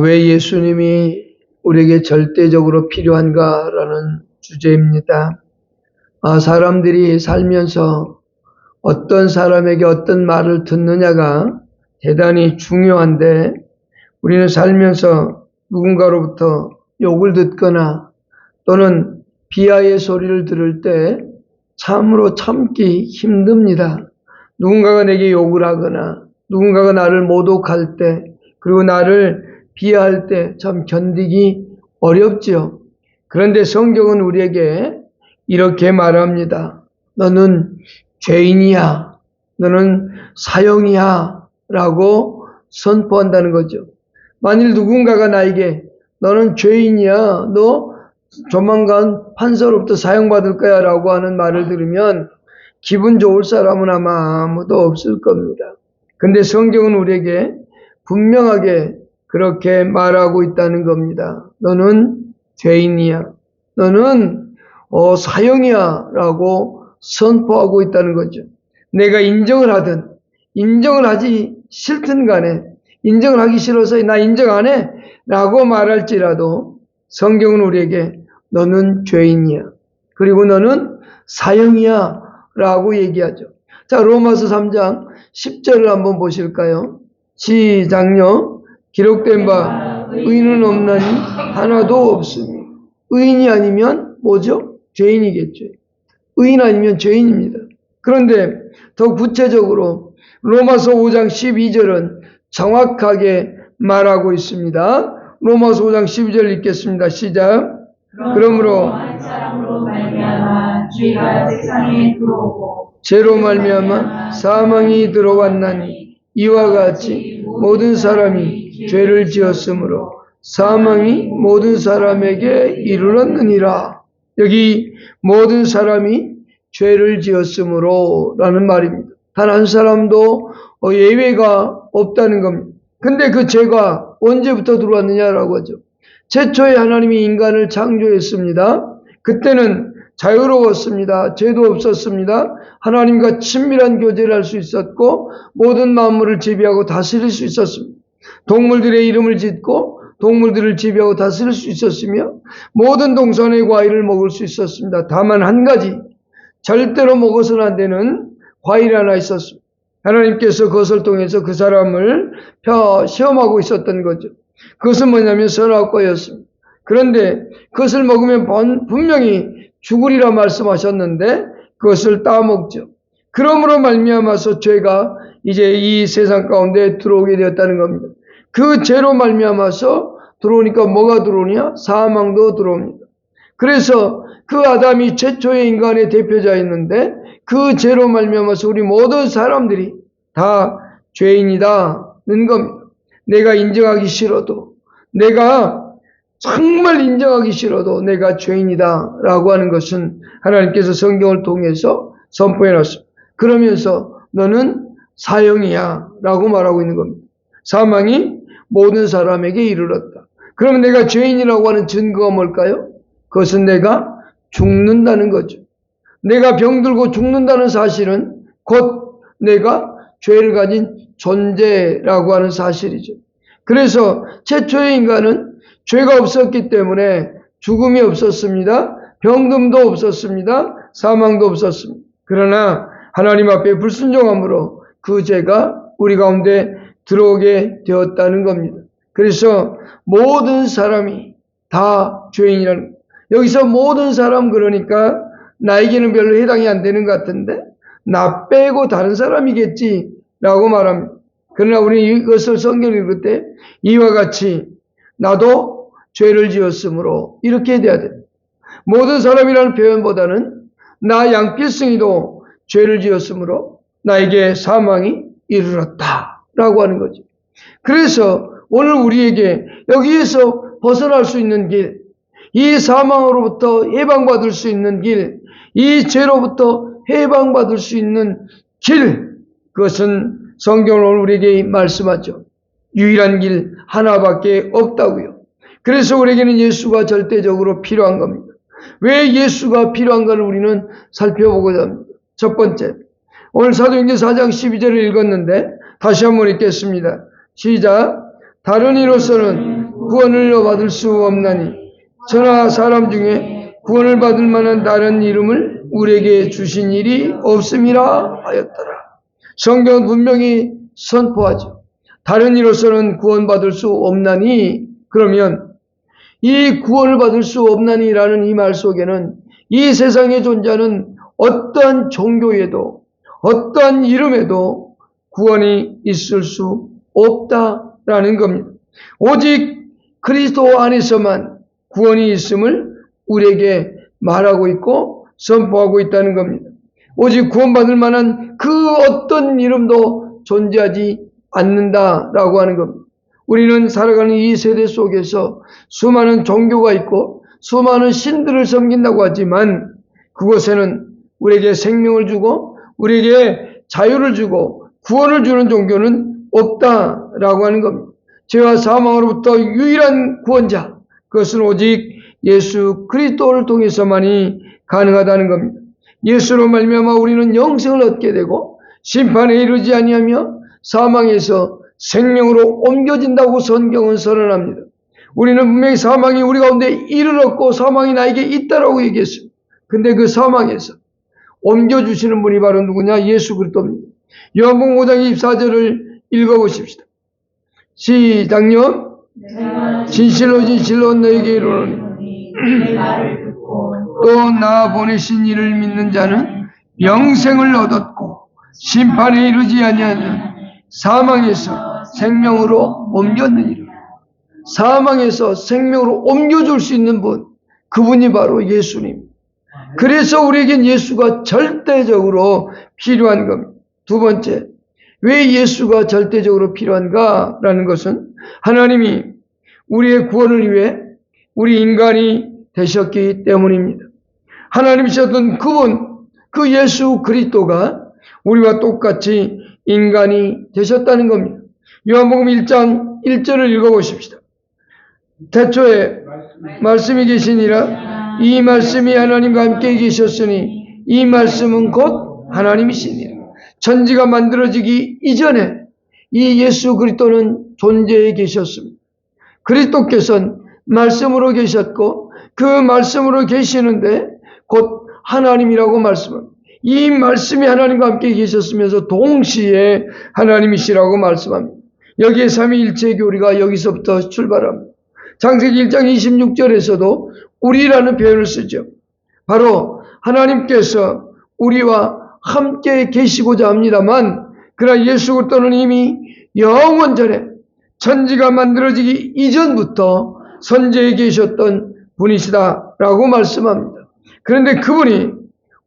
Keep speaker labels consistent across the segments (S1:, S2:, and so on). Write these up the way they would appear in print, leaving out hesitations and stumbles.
S1: 왜 예수님이 우리에게 절대적으로 필요한가라는 주제입니다. 사람들이 살면서 어떤 사람에게 어떤 말을 듣느냐가 대단히 중요한데, 우리는 살면서 누군가로부터 욕을 듣거나 또는 비하의 소리를 들을 때 참으로 참기 힘듭니다. 누군가가 내게 욕을 하거나 누군가가 나를 모독할 때, 그리고 나를 비하할 때 참 견디기 어렵지요. 그런데 성경은 우리에게 이렇게 말합니다. 너는 죄인이야, 너는 사형이야 라고 선포한다는 거죠. 만일 누군가가 나에게 너는 죄인이야, 너 조만간 판사로부터 사형받을 거야 라고 하는 말을 들으면 기분 좋을 사람은 아마 아무도 없을 겁니다. 근데 성경은 우리에게 분명하게 그렇게 말하고 있다는 겁니다. 너는 죄인이야, 너는 사형이야 라고 선포하고 있다는 거죠. 내가 인정을 하든 인정을 하지 싫든 간에, 인정을 하기 싫어서 나 인정 안 해 라고 말할지라도 성경은 우리에게 너는 죄인이야, 그리고 너는 사형이야 라고 얘기하죠. 자, 로마서 3장 10절을 한번 보실까요? 시작요. 기록된 바 의인은 없나니 하나도 없으니. 의인이 아니면 뭐죠? 죄인이겠죠. 의인 아니면 죄인입니다. 그런데 더 구체적으로 로마서 5장 12절은 정확하게 말하고 있습니다. 로마서 5장 12절 읽겠습니다. 시작. 그러므로
S2: 한 사람으로 말미암아 죄가 세상에 들어오고
S1: 죄로 말미암아 사망이 들어왔나니 이와 같이 모든 사람이 죄를 지었으므로 사망이 모든 사람에게 이르렀느니라. 여기 모든 사람이 죄를 지었으므로 라는 말입니다. 단 한 사람도 예외가 없다는 겁니다. 근데 그 죄가 언제부터 들어왔느냐라고 하죠. 최초에 하나님이 인간을 창조했습니다. 그때는 자유로웠습니다. 죄도 없었습니다. 하나님과 친밀한 교제를 할 수 있었고 모든 만물을 지배하고 다스릴 수 있었습니다. 동물들의 이름을 짓고 동물들을 지배하고 다스릴 수 있었으며 모든 동산의 과일을 먹을 수 있었습니다. 다만 한 가지, 절대로 먹어서는 안 되는 과일이 하나 있었습니다. 하나님께서 그것을 통해서 그 사람을 시험하고 있었던 거죠. 그것은 뭐냐면 선악과였습니다. 그런데 그것을 먹으면 분명히 죽으리라 말씀하셨는데 그것을 따먹죠. 그러므로 말미암아서 죄가 이제 이 세상 가운데 들어오게 되었다는 겁니다. 그 죄로 말미암아서 들어오니까 뭐가 들어오냐? 사망도 들어옵니다. 그래서 그 아담이 최초의 인간의 대표자였는데 그 죄로 말미암아서 우리 모든 사람들이 다 죄인이다는 겁니다. 내가 인정하기 싫어도, 내가 정말 인정하기 싫어도 내가 죄인이다 라고 하는 것은 하나님께서 성경을 통해서 선포해 놨습니다. 그러면서 너는 사형이야 라고 말하고 있는 겁니다. 사망이 모든 사람에게 이르렀다. 그러면 내가 죄인이라고 하는 증거가 뭘까요? 그것은 내가 죽는다는 거죠. 내가 병들고 죽는다는 사실은 곧 내가 죄를 가진 존재라고 하는 사실이죠. 그래서 최초의 인간은 죄가 없었기 때문에 죽음이 없었습니다. 병듦도 없었습니다. 사망도 없었습니다. 그러나 하나님 앞에 불순종함으로 그 죄가 우리 가운데 들어오게 되었다는 겁니다. 그래서 모든 사람이 다 죄인이라는 겁니다. 여기서 모든 사람 그러니까 나에게는 별로 해당이 안 되는 것 같은데 나 빼고 다른 사람이겠지 라고 말합니다. 그러나 우리 이것을 성경을 읽을 때 이와 같이 나도 죄를 지었으므로 이렇게 돼야 됩니다. 모든 사람이라는 표현보다는 나 양필승이도 죄를 지었으므로 나에게 사망이 이르렀다 라고 하는 거죠. 그래서 오늘 우리에게 여기에서 벗어날 수 있는 길, 이 사망으로부터 해방받을 수 있는 길, 이 죄로부터 해방받을 수 있는 길, 그것은 성경은 우리에게 말씀하죠. 유일한 길 하나밖에 없다고요. 그래서 우리에게는 예수가 절대적으로 필요한 겁니다. 왜 예수가 필요한가를 우리는 살펴보고자 합니다. 첫 번째, 오늘 사도행전 4장 12절을 읽었는데 다시 한번 읽겠습니다. 시작. 다른 이로서는 구원을 받을 수 없나니 저나 사람 중에 구원을 받을 만한 다른 이름을 우리에게 주신 일이 없음이라 하였더라. 성경은 분명히 선포하죠. 다른 이로서는 구원받을 수 없나니, 그러면 이 구원을 받을 수 없나니라는 이 말 속에는 이 세상에 존재하는 어떠한 종교에도 어떠한 이름에도 구원이 있을 수 없다라는 겁니다. 오직 그리스도 안에서만 구원이 있음을 우리에게 말하고 있고 선포하고 있다는 겁니다. 오직 구원받을 만한 그 어떤 이름도 존재하지 않는다라고 하는 겁니다. 우리는 살아가는 이 세대 속에서 수많은 종교가 있고 수많은 신들을 섬긴다고 하지만 그곳에는 우리에게 생명을 주고 우리에게 자유를 주고 구원을 주는 종교는 없다라고 하는 겁니다. 죄와 사망으로부터 유일한 구원자, 그것은 오직 예수 그리스도를 통해서만이 가능하다는 겁니다. 예수로 말미암아 우리는 영생을 얻게 되고 심판에 이르지 아니하며 사망에서 생명으로 옮겨진다고 성경은 선언합니다. 우리는 분명히 사망이 우리 가운데 이르렀고 사망이 나에게 있다라고 얘기했습니다. 근데 그 사망에서 옮겨주시는 분이 바로 누구냐? 예수 그리스도입니다. 요한복음 5장 24절을 읽어보십시다. 시작요. 진실로 진실로 너에게 이르노니 또 나 보내신 이를 믿는 자는 영생을 얻었고 심판에 이르지 아니하는 사망에서 생명으로 옮겼느니라. 사망에서 생명으로 옮겨줄 수 있는 분, 그분이 바로 예수님. 그래서 우리에겐 예수가 절대적으로 필요한 겁니다. 두 번째, 왜 예수가 절대적으로 필요한가라는 것은 하나님이 우리의 구원을 위해 우리 인간이 되셨기 때문입니다. 하나님이셨던 그분, 그 예수 그리스도가 우리와 똑같이 인간이 되셨다는 겁니다. 요한복음 1장 1절을 읽어보십시다. 태초에 말씀이 계시니라. 이 말씀이 하나님과 함께 계셨으니 이 말씀은 곧 하나님이시니라. 천지가 만들어지기 이전에 이 예수 그리스도는 존재해 계셨습니다. 그리스도께서는 말씀으로 계셨고 그 말씀으로 계시는데 곧 하나님이라고 말씀합니다. 이 말씀이 하나님과 함께 계셨으면서 동시에 하나님이시라고 말씀합니다. 여기에 삼위일체 교리가 여기서부터 출발합니다. 창세기 1장 26절에서도 우리라는 표현을 쓰죠. 바로 하나님께서 우리와 함께 계시고자 합니다만 그러나 예수 그리스도는 이미 영원전에 천지가 만들어지기 이전부터 선지에 계셨던 분이시다라고 말씀합니다. 그런데 그분이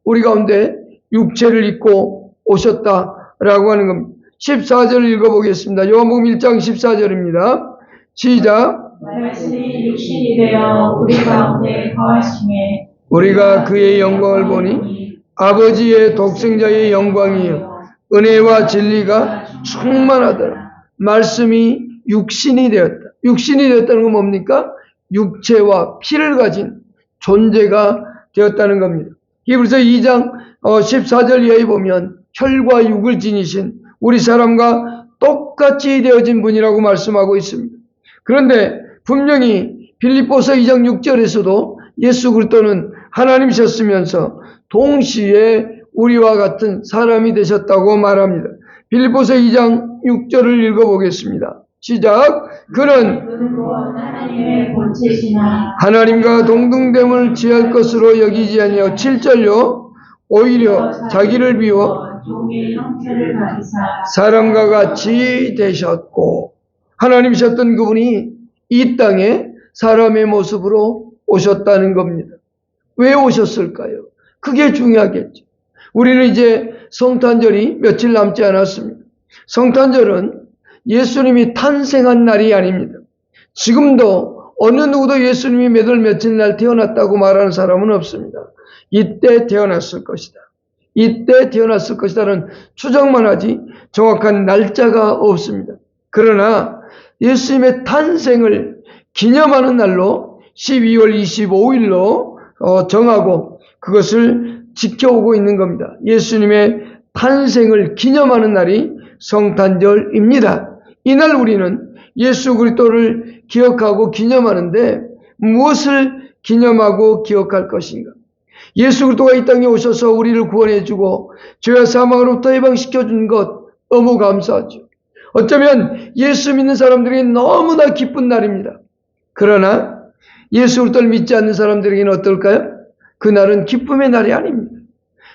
S1: 우리 가운데 육체를 입고 오셨다라고 하는 겁니다. 14절을 읽어보겠습니다. 요한복음 1장 14절입니다. 시작.
S2: 말씀이 육신이 되어 우리 가운데 거하심에
S1: 우리가 그의 영광을 보니 아버지의 독생자의 영광이요 은혜와 진리가 충만하더라. 말씀이 육신이 되었다. 육신이 되었다는 건 뭡니까? 육체와 피를 가진 존재가 되었다는 겁니다. 히브리서 2장 14절 이하에 보면 혈과 육을 지니신 우리 사람과 똑같이 되어진 분이라고 말씀하고 있습니다. 그런데 분명히 빌립보서 2장 6절에서도 예수 그리스도는 하나님이셨으면서 동시에 우리와 같은 사람이 되셨다고 말합니다. 빌립보서 2장 6절을 읽어보겠습니다. 시작. 그는
S2: 하나님의 본체시나
S1: 하나님과 동등됨을 취할 것으로 여기지 아니하여 7절요. 오히려 자기를 비워
S2: 종의 형체를 가지사
S1: 사람과 같이 되셨고 하나님이셨던 그분이 이 땅에 사람의 모습으로 오셨다는 겁니다. 왜 오셨을까요? 그게 중요하겠죠. 우리는 이제 성탄절이 며칠 남지 않았습니다. 성탄절은 예수님이 탄생한 날이 아닙니다. 지금도 어느 누구도 예수님이 몇 월 며칠 날 태어났다고 말하는 사람은 없습니다. 이때 태어났을 것이다. 이때 태어났을 것이다는 추정만 하지 정확한 날짜가 없습니다. 그러나 예수님의 탄생을 기념하는 날로 12월 25일로 정하고 그것을 지켜오고 있는 겁니다. 예수님의 탄생을 기념하는 날이 성탄절입니다. 이날 우리는 예수 그리스도를 기억하고 기념하는데 무엇을 기념하고 기억할 것인가? 예수 그리스도가 이 땅에 오셔서 우리를 구원해주고 죄와 사망으로부터 해방시켜준 것 너무 감사하죠. 어쩌면 예수 믿는 사람들이 너무나 기쁜 날입니다. 그러나 예수 그리스도를 믿지 않는 사람들에게는 어떨까요? 그날은 기쁨의 날이 아닙니다.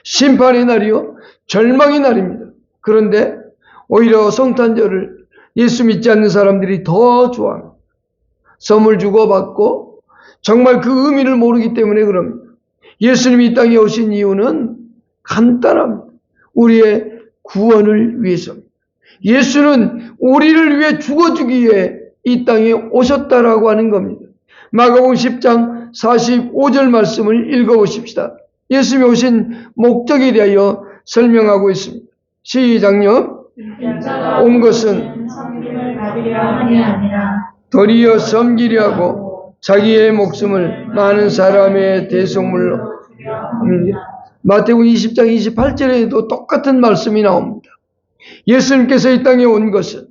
S1: 심판의 날이요, 절망의 날입니다. 그런데 오히려 성탄절을 예수 믿지 않는 사람들이 더 좋아합니다. 선물 주고받고 정말 그 의미를 모르기 때문에 그럽니다. 예수님이 이 땅에 오신 이유는 간단합니다. 우리의 구원을 위해서입니다. 예수는 우리를 위해 죽어주기 위해 이 땅에 오셨다라고 하는 겁니다. 마가복음 10장 45절 말씀을 읽어보십시다. 예수님이 오신 목적에 대하여 설명하고 있습니다. 시작요. 온 것은
S2: 섬김을 받으려 함이 아니라
S1: 도리어 섬기려 하고 자기의 목숨을 많은 사람의 대속물로 합니다. 마태복음 20장 28절에도 똑같은 말씀이 나옵니다. 예수님께서 이 땅에 온 것은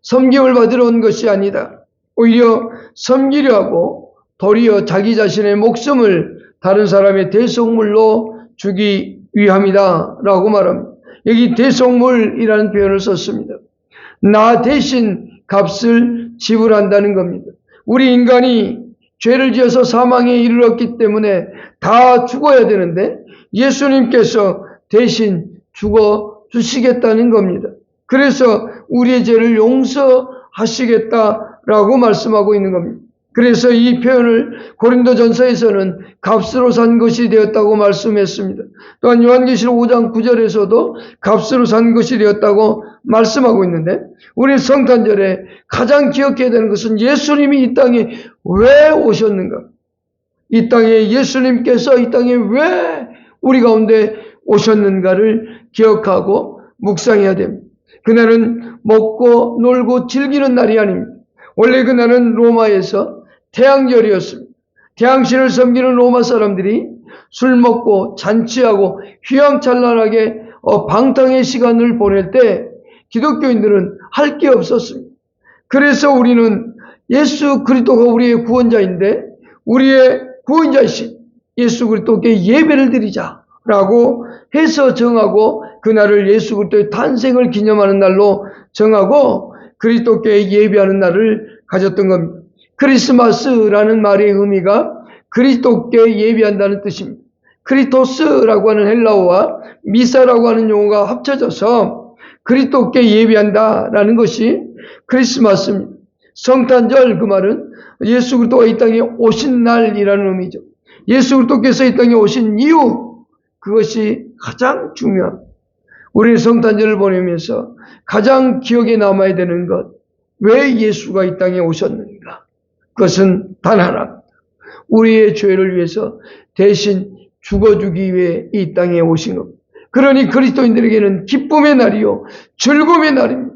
S1: 섬김을 받으러 온 것이 아니다. 오히려 섬기려 하고 도리어 자기 자신의 목숨을 다른 사람의 대속물로 주기 위함이다 라고 말합니다. 여기 대속물이라는 표현을 썼습니다. 나 대신 값을 지불한다는 겁니다. 우리 인간이 죄를 지어서 사망에 이르렀기 때문에 다 죽어야 되는데 예수님께서 대신 죽어 주시겠다는 겁니다. 그래서 우리의 죄를 용서하시겠다라고 말씀하고 있는 겁니다. 그래서 이 표현을 고린도전서에서는 값으로 산 것이 되었다고 말씀했습니다. 또한 요한계시록 5장 9절에서도 값으로 산 것이 되었다고 말씀하고 있는데 우리 성탄절에 가장 기억해야 되는 것은 예수님이 이 땅에 왜 오셨는가? 이 땅에 예수님께서 이 땅에 왜 우리 가운데 오셨는가를 기억하고 묵상해야 됩니다. 그날은 먹고 놀고 즐기는 날이 아닙니다. 원래 그날은 로마에서 태양절이었습니다. 태양신을 섬기는 로마 사람들이 술 먹고 잔치하고 휘황찬란하게 방탕의 시간을 보낼 때 기독교인들은 할 게 없었습니다. 그래서 우리는 예수 그리스도가 우리의 구원자인데 우리의 구원자이신 예수 그리스도께 예배를 드리자라고 해서 정하고 그날을 예수 그리스도의 탄생을 기념하는 날로 정하고 그리스도께 예배하는 날을 가졌던 겁니다. 크리스마스라는 말의 의미가 그리스도께 예배한다는 뜻입니다. 크리토스라고 하는 헬라어와 미사라고 하는 용어가 합쳐져서 그리스도께 예배한다라는 것이 크리스마스입니다. 성탄절 그 말은 예수 그리스도가 이 땅에 오신 날이라는 의미죠. 예수 그리스도께서 이 땅에 오신 이유 그것이 가장 중요합니다. 우리 성탄절을 보내면서 가장 기억에 남아야 되는 것 왜 예수가 이 땅에 오셨는가? 그것은 단 하나입니다. 우리의 죄를 위해서 대신 죽어주기 위해 이 땅에 오신 겁니다. 그러니 그리스도인들에게는 기쁨의 날이요 즐거움의 날입니다.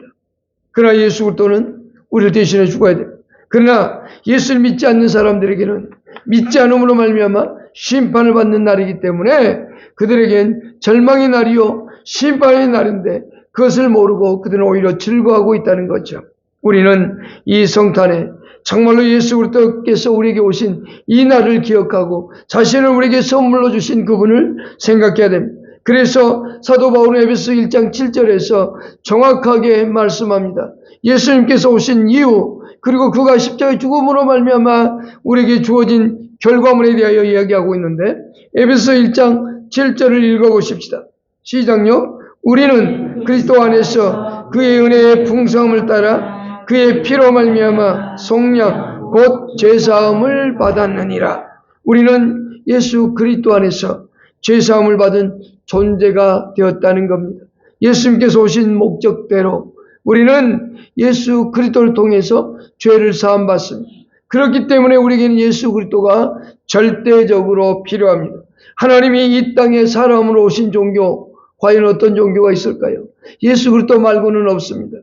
S1: 그러나 예수 그리스도는 우리를 대신해 죽어야 됩니다. 그러나 예수를 믿지 않는 사람들에게는 믿지 않음으로 말미암아 심판을 받는 날이기 때문에 그들에겐 절망의 날이요 심판의 날인데 그것을 모르고 그들은 오히려 즐거워하고 있다는 거죠. 우리는 이 성탄에 정말로 예수 그리스도께서 우리에게 오신 이 날을 기억하고 자신을 우리에게 선물로 주신 그분을 생각해야 됩니다. 그래서 사도 바울은 에베소 1장 7절에서 정확하게 말씀합니다. 예수님께서 오신 이유 그리고 그가 십자가의 죽음으로 말미암아 우리에게 주어진 결과물에 대하여 이야기하고 있는데 에베소 1장 7절을 읽어보십시다. 시작요. 우리는 그리스도 안에서 그의 은혜의 풍성함을 따라 그의 피로 말미암아 속량 곧 죄사함을 받았느니라. 우리는 예수 그리스도 안에서 죄사함을 받은 존재가 되었다는 겁니다. 예수님께서 오신 목적대로 우리는 예수 그리스도를 통해서 죄를 사함 받습니다. 그렇기 때문에 우리에게는 예수 그리스도가 절대적으로 필요합니다. 하나님이 이 땅에 사람으로 오신 종교 과연 어떤 종교가 있을까요? 예수 그리스도 말고는 없습니다.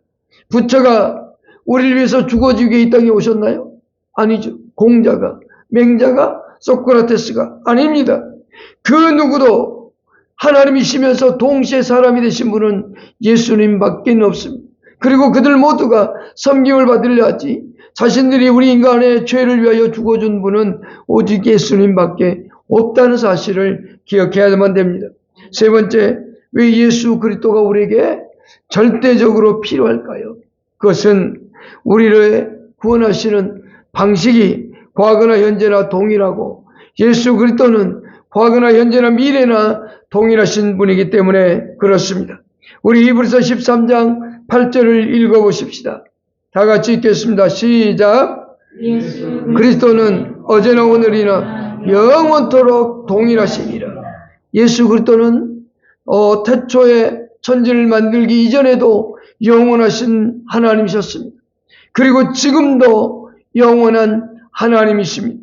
S1: 부처가 우리를 위해서 죽어주기 위해 이 땅에 오셨나요? 아니죠. 공자가, 맹자가, 소크라테스가 아닙니다. 그 누구도 하나님이시면서 동시에 사람이 되신 분은 예수님밖에 없습니다. 그리고 그들 모두가 섬김을 받으려 하지 자신들이 우리 인간의 죄를 위하여 죽어준 분은 오직 예수님밖에 없다는 사실을 기억해야만 됩니다. 세 번째, 왜 예수 그리스도가 우리에게 절대적으로 필요할까요? 그것은 우리를 구원하시는 방식이 과거나 현재나 동일하고 예수 그리스도는 과거나 현재나 미래나 동일하신 분이기 때문에 그렇습니다. 우리 히브리서 13장 8절을 읽어보십시다. 다 같이 읽겠습니다. 시작. 그리스도는 어제나 오늘이나 영원토록 동일하시니라. 예수 그리스도는 태초에 천지를 만들기 이전에도 영원하신 하나님이셨습니다. 그리고 지금도 영원한 하나님이십니다.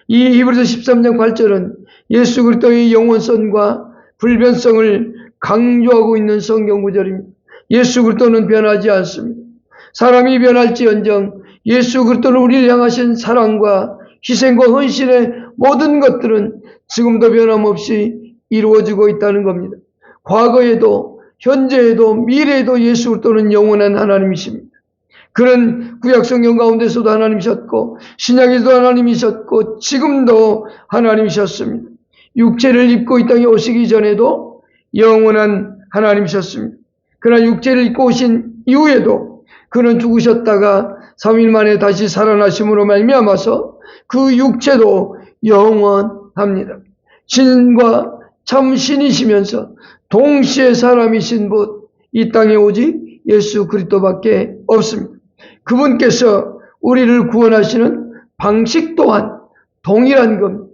S1: 이 히브리서 13장 8절은 예수 그리스도의 영원성과 불변성을 강조하고 있는 성경 구절입니다. 예수 그리스도는 변하지 않습니다. 사람이 변할지언정 예수 그리스도는 우리를 향하신 사랑과 희생과 헌신의 모든 것들은 지금도 변함없이 이루어지고 있다는 겁니다. 과거에도 현재에도 미래에도 예수 그리스도는 영원한 하나님이십니다. 그는 구약성경 가운데서도 하나님이셨고 신약에도 하나님이셨고 지금도 하나님이셨습니다. 육체를 입고 이 땅에 오시기 전에도 영원한 하나님이셨습니다. 그러나 육체를 입고 오신 이후에도 그는 죽으셨다가 3일 만에 다시 살아나심으로 말미암아서 그 육체도 영원합니다. 신과 참 신이시면서 동시에 사람이신 분, 이 땅에 오직 예수 그리스도밖에 없습니다. 그분께서 우리를 구원하시는 방식 또한 동일한 겁니다.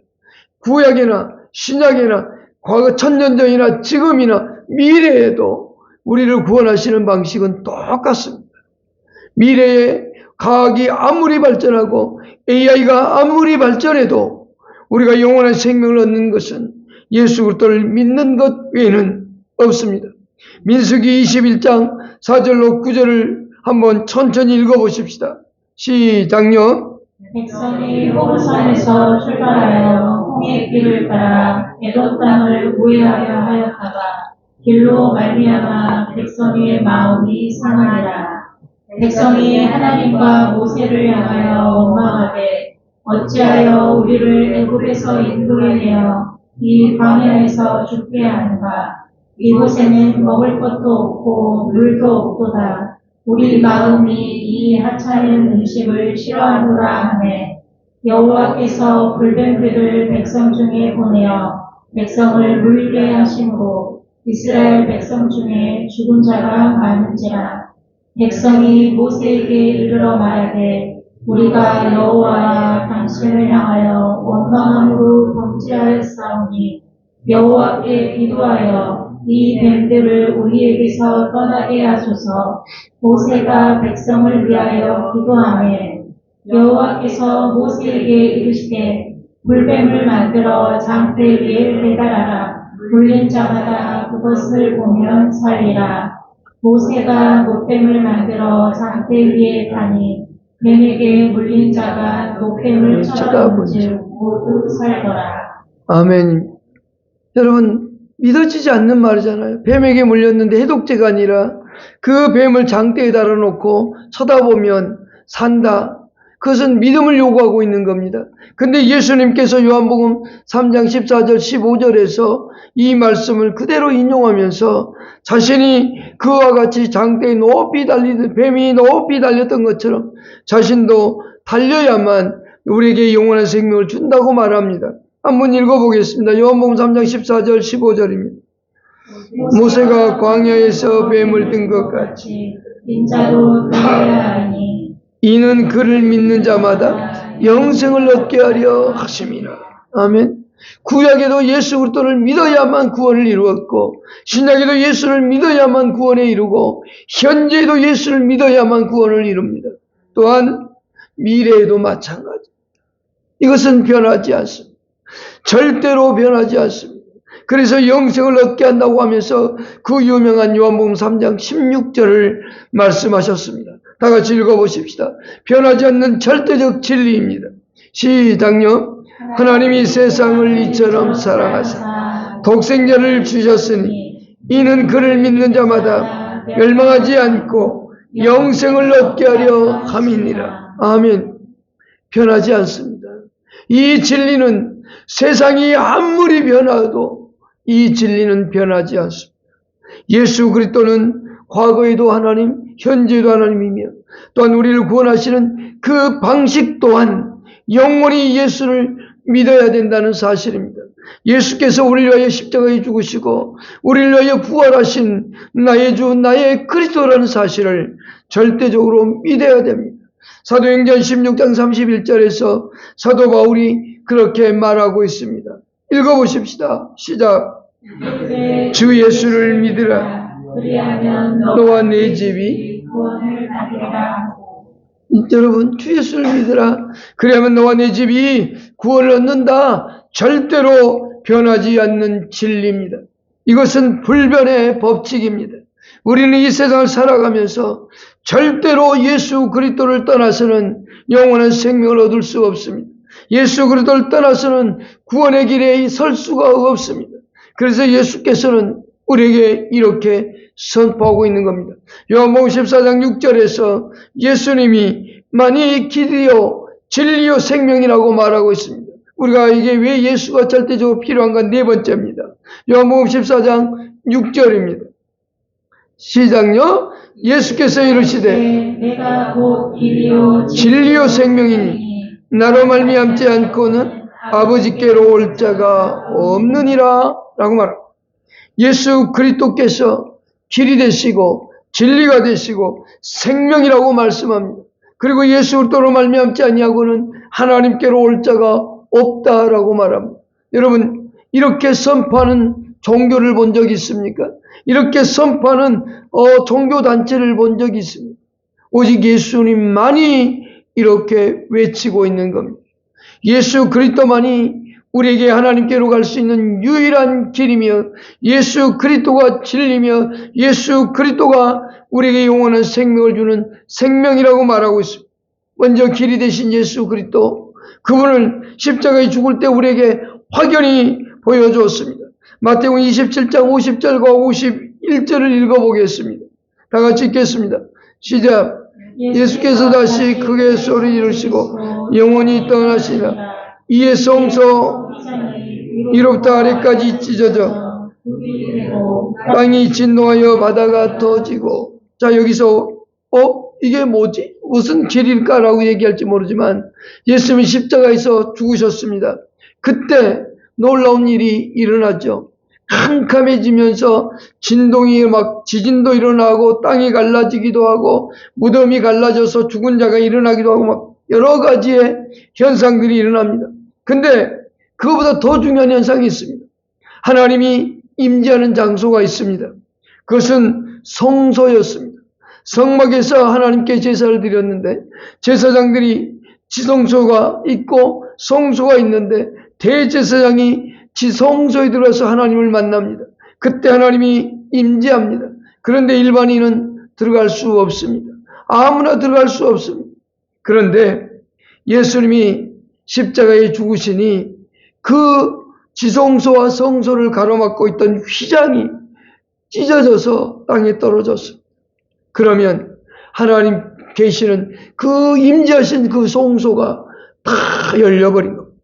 S1: 구약이나 신약이나 과거 천년 전이나 지금이나 미래에도 우리를 구원하시는 방식은 똑같습니다. 미래에 과학이 아무리 발전하고 AI가 아무리 발전해도 우리가 영원한 생명을 얻는 것은 예수 그리스도를 믿는 것 외에는 없습니다. 민수기 21장 4절로 9절을 한번 천천히 읽어보십시다. 시작요.
S2: 백성이 호르산에서 출발하여 홍해 길을 따라 에돔 땅을 우회하여 하였다가 길로 말미암아 백성의 마음이 상하니라. 백성이 하나님과 모세를 향하여 원망하되 어찌하여 우리를 애굽에서 인도해내어 이 광야에서 죽게 하는가. 이곳에는 먹을 것도 없고 물도 없도다. 우리 마음이 이 하찮은 음식을 싫어하노라 하매 여호와께서 불뱀들을 백성 중에 보내어 백성을 물게 하심으로 이스라엘 백성 중에 죽은 자가 많은지라. 백성이 모세에게 이르러 말하되 우리가 여호와와 당신을 향하여 원망함으로 범죄하였사오니 여호와께 기도하여 이 뱀들을 우리에게서 떠나게 하소서. 모세가 백성을 위하여 기도하매 여호와께서 모세에게 이르시되 불뱀을 만들어 장대 위에 배달하라. 물린 자마다 그것을 보면 살리라. 모세가 노뱀을 만들어 장대 위에 다니 뱀에게 물린 자가 노뱀을 쳐다본즉 모두 살더라.
S1: 아멘. 여러분 믿어지지 않는 말이잖아요. 뱀에게 물렸는데 해독제가 아니라 그 뱀을 장대에 달아놓고 쳐다보면 산다. 그것은 믿음을 요구하고 있는 겁니다. 근데 예수님께서 요한복음 3장 14절 15절에서 이 말씀을 그대로 인용하면서 자신이 그와 같이 장대에 높이 달리듯 뱀이 높이 달렸던 것처럼 자신도 달려야만 우리에게 영원한 생명을 준다고 말합니다. 한번 읽어보겠습니다. 요한복음 3장 14절 15절입니다. 모세가 광야에서 뱀을 든 것 같이
S2: 인자도 들어야 하니
S1: 이는 그를 믿는 자마다 영생을 얻게 하려 하심이라. 아멘. 구약에도 예수 그리스도를 믿어야만 구원을 이루었고 신약에도 예수를 믿어야만 구원에 이루고 현재에도 예수를 믿어야만 구원을 이룹니다. 또한 미래에도 마찬가지. 이것은 변하지 않습니다. 절대로 변하지 않습니다. 그래서 영생을 얻게 한다고 하면서 그 유명한 요한복음 3장 16절을 말씀하셨습니다. 다 같이 읽어보십시다. 변하지 않는 절대적 진리입니다. 시작요. 하나님이 세상을 이처럼 사랑하사 독생자를 주셨으니 이는 그를 믿는 자마다 멸망하지 않고 영생을 얻게 하려 함이니라. 아멘. 변하지 않습니다. 이 진리는 세상이 아무리 변화도 이 진리는 변하지 않습니다. 예수 그리스도는 과거에도 하나님, 현재도 하나님이며 또한 우리를 구원하시는 그 방식 또한 영원히 예수를 믿어야 된다는 사실입니다. 예수께서 우리를 위하여 십자가에 죽으시고 우리를 위하여 부활하신 나의 주 나의 그리스도라는 사실을 절대적으로 믿어야 됩니다. 사도행전 16장 31절에서 사도 바울이 그렇게 말하고 있습니다. 읽어보십시다. 시작. 주 예수를 믿으라.
S2: 그리하면
S1: 너와 내 집이
S2: 구원을 받으리라.
S1: 여러분, 주 예수를 믿으라. 그러면 너와 내 집이 구원을 얻는다. 절대로 변하지 않는 진리입니다. 이것은 불변의 법칙입니다. 우리는 이 세상을 살아가면서 절대로 예수 그리스도를 떠나서는 영원한 생명을 얻을 수 없습니다. 예수 그리스도를 떠나서는 구원의 길에 설 수가 없습니다. 그래서 예수께서는 우리에게 이렇게 선포하고 있는 겁니다. 요한복음 14장 6절에서 예수님이 만이 길이요 진리요 생명이라고 말하고 있습니다. 우리가 이게 왜 예수가 절대적으로 필요한가 네 번째입니다. 요한복음 14장 6절입니다. 시작요. 예수께서 이르시되
S2: 내가 곧 길이요
S1: 진리요 생명이니 나로 말미암지 않고는 아버지께로 올 자가 없느니라 라고 말합니다. 예수 그리스도께서 길이 되시고 진리가 되시고 생명이라고 말씀합니다. 그리고 예수 그리스도로 말미암지 아니하고는 하나님께로 올 자가 없다라고 말합니다. 여러분, 이렇게 선포하는 종교를 본 적이 있습니까? 이렇게 선포하는 종교단체를 본 적이 있습니다. 오직 예수님만이 이렇게 외치고 있는 겁니다. 예수 그리스도만이 우리에게 하나님께로 갈 수 있는 유일한 길이며 예수 그리스도가 진리며 예수 그리스도가 우리에게 영원한 생명을 주는 생명이라고 말하고 있습니다. 먼저 길이 되신 예수 그리스도, 그분을 십자가에 죽을 때 우리에게 확연히 보여주었습니다. 마태복음 27장 50절과 51절을 읽어보겠습니다. 다 같이 읽겠습니다. 시작. 예수께서 다시 크게 소리 지르시고 영원히 떠나시라. 이에 성소 위로부터 아래까지 찢어져 땅이 진동하여 바다가 터지고. 자, 여기서 이게 뭐지? 무슨 길일까라고 얘기할지 모르지만 예수님이 십자가에서 죽으셨습니다. 그때 놀라운 일이 일어났죠. 캄캄해지면서 진동이 막 지진도 일어나고 땅이 갈라지기도 하고 무덤이 갈라져서 죽은 자가 일어나기도 하고 막 여러 가지의 현상들이 일어납니다. 근데 그거보다 더 중요한 현상이 있습니다. 하나님이 임재하는 장소가 있습니다. 그것은 성소였습니다. 성막에서 하나님께 제사를 드렸는데 제사장들이 지성소가 있고 성소가 있는데 대제사장이 지성소에 들어가서 하나님을 만납니다. 그때 하나님이 임재합니다. 그런데 일반인은 들어갈 수 없습니다. 아무나 들어갈 수 없습니다. 그런데 예수님이 십자가에 죽으시니 그 지성소와 성소를 가로막고 있던 휘장이 찢어져서 땅에 떨어졌습니다. 그러면 하나님 계시는 그 임재하신 그 성소가 다 열려버린 겁니다.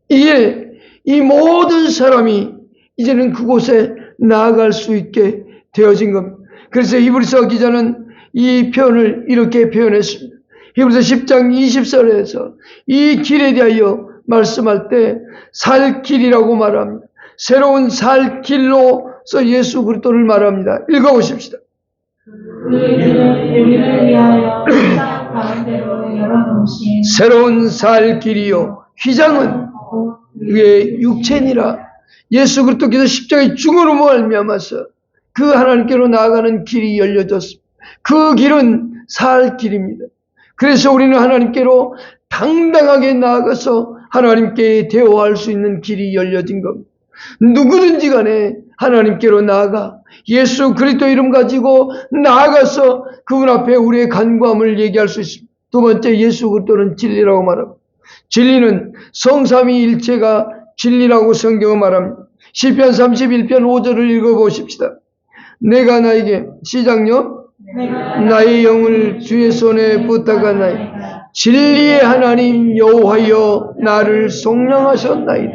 S1: 이게 이 모든 사람이 이제는 그곳에 나아갈 수 있게 되어진 겁니다. 그래서 히브리서 기자는 이 표현을 이렇게 표현했습니다. 히브리서 10장 20절에서 이 길에 대하여 말씀할 때 살 길이라고 말합니다. 새로운 살 길로서 예수 그리스도를 말합니다. 읽어보십시다.
S2: 그 길은 우리를 위하여 휘장 가운데로 열어놓으신
S1: 새로운 살 길이요. 휘장은 그게 육체니라. 예수 그리스도께서 십자가의 죽음으로 말미암아서 그 하나님께로 나아가는 길이 열려졌습니다. 그 길은 살 길입니다. 그래서 우리는 하나님께로 당당하게 나아가서 하나님께 대화할 수 있는 길이 열려진 겁니다. 누구든지 간에 하나님께로 나아가 예수 그리스도 이름 가지고 나아가서 그분 앞에 우리의 간구함을 얘기할 수 있습니다. 두 번째, 예수 그리스도는 진리라고 말합니다. 진리는 성삼위일체가 진리라고 성경은 말합니다. 시편 31편 5절을 읽어보십시다. 내가 나에게 시작요 나의 영을 주의 손에 부탁하나이다. 진리의 하나님 여호와여 나를 속량하셨나이다.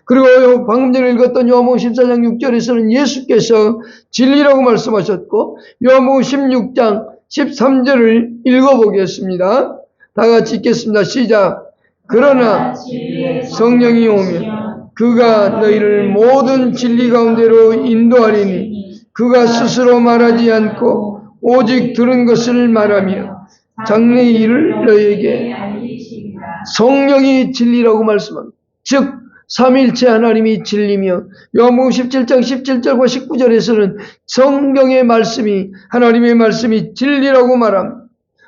S1: 그리고 방금 전에 읽었던 요한복음 14장 6절에서는 예수께서 진리라고 말씀하셨고, 요한복음 16장 13절을 읽어보겠습니다. 다 같이 읽겠습니다. 시작. 그러나 성령이 오면 그가 너희를 모든 진리 가운데로 인도하리니 그가 스스로 말하지 않고 오직 들은 것을 말하며 장래의 일을 너희에게 알리시리라. 성령이 진리라고 말씀합니다. 즉 삼위일체 하나님이 진리며, 요한복음 17장 17절과 19절에서는 성경의 말씀이, 하나님의 말씀이 진리라고 말합니다.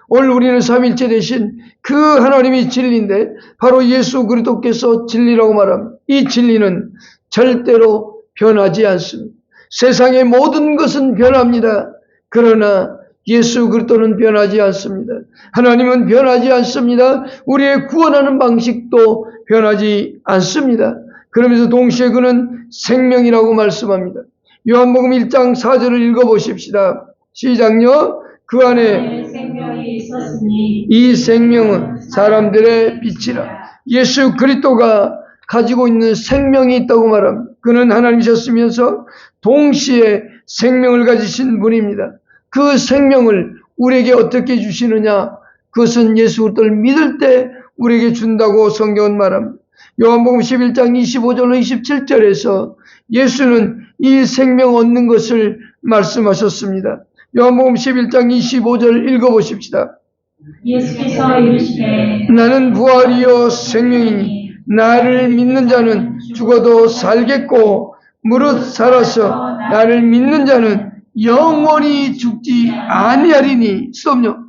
S1: 오늘 우리는 삼위일체 대신 그 하나님이 진리인데 바로 예수 그리스도께서 진리라고 말합니다. 이 진리는 절대로 변하지 않습니다. 세상의 모든 것은 변합니다. 그러나 예수 그리스도는 변하지 않습니다. 하나님은 변하지 않습니다. 우리의 구원하는 방식도 변하지 않습니다. 그러면서 동시에 그는 생명이라고 말씀합니다. 요한복음 1장 4절을 읽어보십시다. 시작요. 그 안에
S2: 생명이 있었으니
S1: 이 생명은 사람들의 빛이라. 예수 그리스도가 가지고 있는 생명이 있다고 말합니다. 그는 하나님이셨으면서 동시에 생명을 가지신 분입니다. 그 생명을 우리에게 어떻게 주시느냐? 그것은 예수 그리스도를 믿을 때 우리에게 준다고 성경은 말합니다. 요한복음 11장 25절로 27절에서 예수는 이 생명 얻는 것을 말씀하셨습니다. 요한복음 11장 25절 읽어보십시다.
S2: 예수께서 이르시되
S1: 나는 부활이요 생명이니 나를 믿는 자는 죽어도 살겠고 무릇 살아서 나를 믿는 자는 영원히 죽지 아니하리니. 수업요.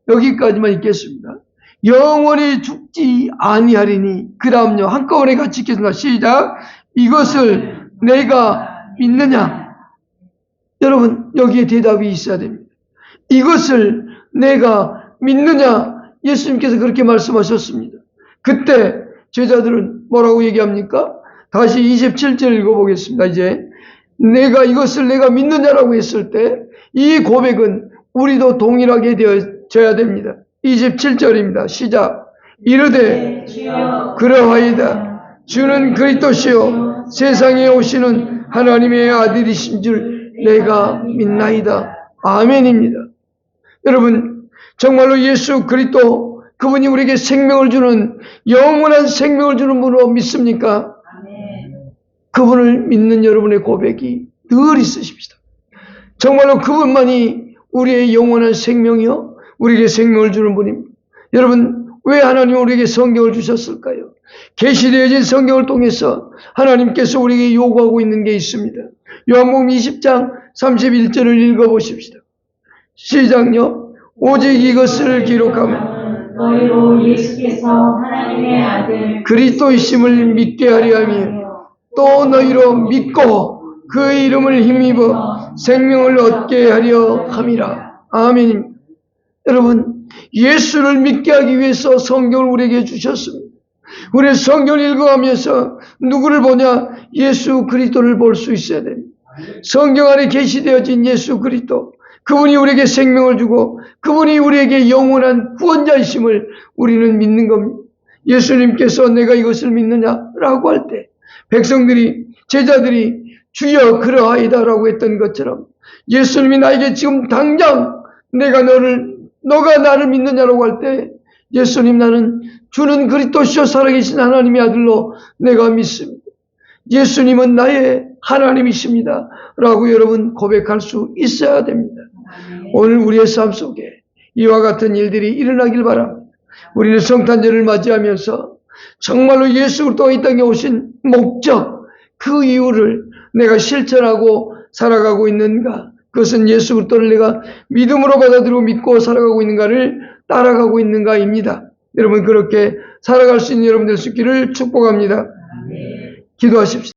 S1: 여기까지만 읽겠습니다. 영원히 죽지 아니하리니. 그 다음요. 한꺼번에 같이 읽겠습니다. 시작. 이것을 내가 믿느냐? 여러분 여기에 대답이 있어야 됩니다. 이것을 내가 믿느냐? 예수님께서 그렇게 말씀하셨습니다. 그때 제자들은 뭐라고 얘기합니까? 다시 27절 읽어보겠습니다. 이제 이것을 내가 믿느냐라고 했을 때 이 고백은 우리도 동일하게 되어져야 됩니다. 27절입니다. 시작. 이르되 그러하이다. 주는 그리스도시요 세상에 오시는 하나님의 아들이신 줄 내가 믿나이다. 아멘입니다. 여러분 정말로 예수 그리스도 그분이 우리에게 생명을 주는, 영원한 생명을 주는 분으로 믿습니까? 그분을 믿는 여러분의 고백이 늘 있으십시다. 정말로 그분만이 우리의 영원한 생명이요 우리에게 생명을 주는 분입니다. 여러분 왜 하나님은 우리에게 성경을 주셨을까요? 계시되어진 성경을 통해서 하나님께서 우리에게 요구하고 있는 게 있습니다. 요한복음 20장 31절을 읽어보십시다. 시작요. 오직 이것을 기록하면
S2: 너희로 예수께서 하나님의 아들
S1: 그리스도이심을 믿게 하려 하며 또 너희로 믿고 그 이름을 힘입어 생명을 얻게 하려 함이라. 아멘입니다. 여러분 예수를 믿게 하기 위해서 성경을 우리에게 주셨습니다. 우리 성경을 읽어가면서 누구를 보냐? 예수 그리스도를 볼 수 있어야 됩니다. 성경 안에 계시되어진 예수 그리스도, 그분이 우리에게 생명을 주고 그분이 우리에게 영원한 구원자이심을 우리는 믿는 겁니다. 예수님께서 내가 이것을 믿느냐라고 할 때 백성들이, 제자들이 주여 그러하이다 라고 했던 것처럼 예수님이 나에게 지금 당장 너가 나를 믿느냐라고 할 때 예수님 나는 주는 그리스도시요 살아계신 하나님의 아들로 내가 믿습니다. 예수님은 나의 하나님이십니다 라고 여러분 고백할 수 있어야 됩니다. 오늘 우리의 삶 속에 이와 같은 일들이 일어나길 바랍니다. 우리는 성탄절을 맞이하면서 정말로 예수 그리스도가 이 땅에 오신 목적, 그 이유를 내가 실천하고 살아가고 있는가? 그것은 예수 그리스도를 내가 믿음으로 받아들이고 믿고 살아가고 있는가를 따라가고 있는가입니다. 여러분 그렇게 살아갈 수 있는 여러분 될 수 있기를 축복합니다. 기도하십시오.